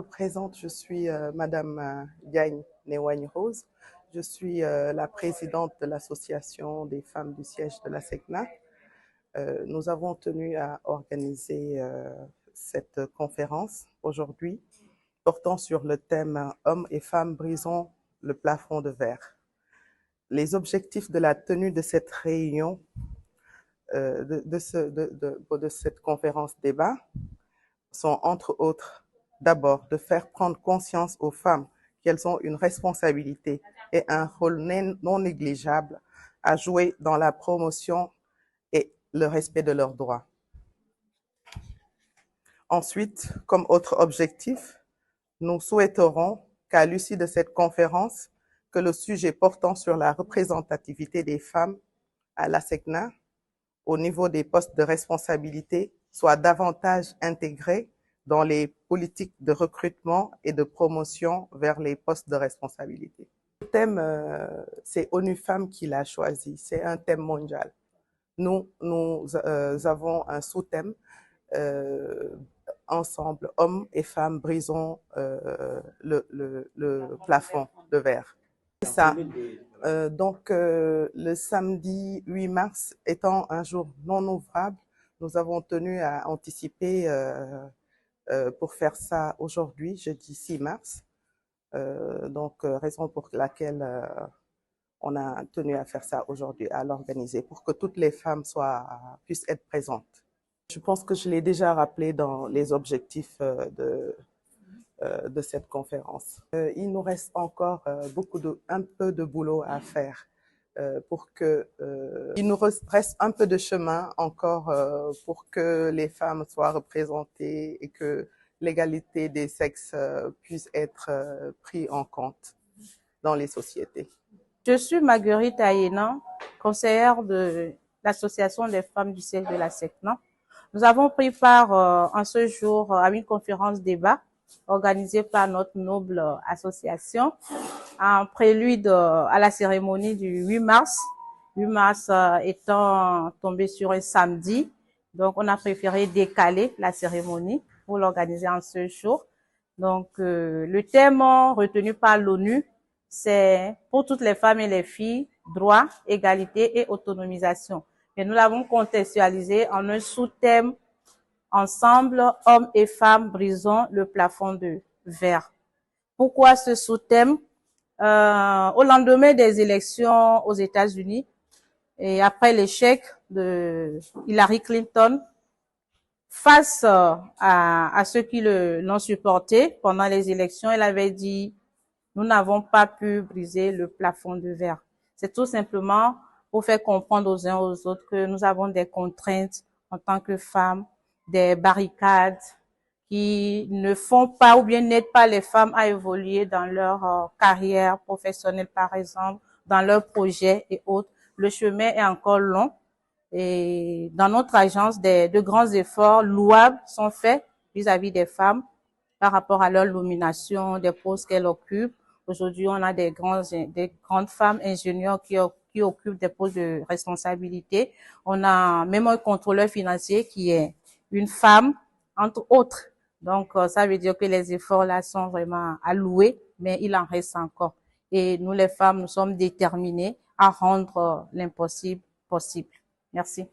Je me présente, je suis Madame Diagne Newagne Rose. Je suis la présidente de l'association des femmes du siège de la SECNA. Nous avons tenu à organiser cette conférence aujourd'hui portant sur le thème Hommes et femmes brisons le plafond de verre. Les objectifs de la tenue de cette réunion, de cette conférence débat, sont entre autres d'abord de faire prendre conscience aux femmes qu'elles ont une responsabilité et un rôle non négligeable à jouer dans la promotion et le respect de leurs droits. Ensuite, comme autre objectif, nous souhaiterons qu'à l'issue de cette conférence, que le sujet portant sur la représentativité des femmes à la SECNA au niveau des postes de responsabilité soit davantage intégré dans les politiques de recrutement et de promotion vers les postes de responsabilité. Le thème, c'est ONU Femmes qui l'a choisi, c'est un thème mondial. Nous avons un sous-thème, ensemble, hommes et femmes brisons le plafond de verre. C'est ça. Donc, le samedi 8 mars étant un jour non ouvrable, nous avons tenu à anticiper pour faire ça aujourd'hui, jeudi 6 mars. Raison pour laquelle on a tenu à faire ça aujourd'hui, à l'organiser, pour que toutes les femmes puissent être présentes. Je pense que je l'ai déjà rappelé dans les objectifs de cette conférence. Il nous reste encore un peu de boulot à faire il nous reste un peu de chemin encore pour que les femmes soient représentées et que l'égalité des sexes puisse être prise en compte dans les sociétés. Je suis Marguerite Ayénan, conseillère de l'Association des femmes du siège de la SECNA. Nous avons pris part en ce jour à une conférence débat organisée par notre noble association en prélude à la cérémonie du 8 mars. 8 mars étant tombé sur un samedi, donc on a préféré décaler la cérémonie pour l'organiser en ce jour. Donc le thème retenu par l'ONU, c'est pour toutes les femmes et les filles, droit, égalité et autonomisation. Et nous l'avons contextualisé en un sous-thème, ensemble, hommes et femmes brisons le plafond de verre. Pourquoi ce sous-thème? Au lendemain des élections aux États-Unis et après l'échec de Hillary Clinton, face à ceux qui l'ont supporté pendant les élections, elle avait dit « Nous n'avons pas pu briser le plafond de verre ». C'est tout simplement pour faire comprendre aux uns aux autres que nous avons des contraintes en tant que femmes, des barricades qui ne font pas ou bien n'aident pas les femmes à évoluer dans leur carrière professionnelle, par exemple, dans leurs projets et autres. Le chemin est encore long et dans notre agence, de grands efforts louables sont faits vis-à-vis des femmes par rapport à leur nomination, des postes qu'elles occupent. Aujourd'hui, on a des grandes femmes ingénieurs qui occupent des postes de responsabilité. On a même un contrôleur financier qui est une femme, entre autres. Donc, ça veut dire que les efforts là sont vraiment à louer, mais il en reste encore. Et nous, les femmes, nous sommes déterminées à rendre l'impossible possible. Merci.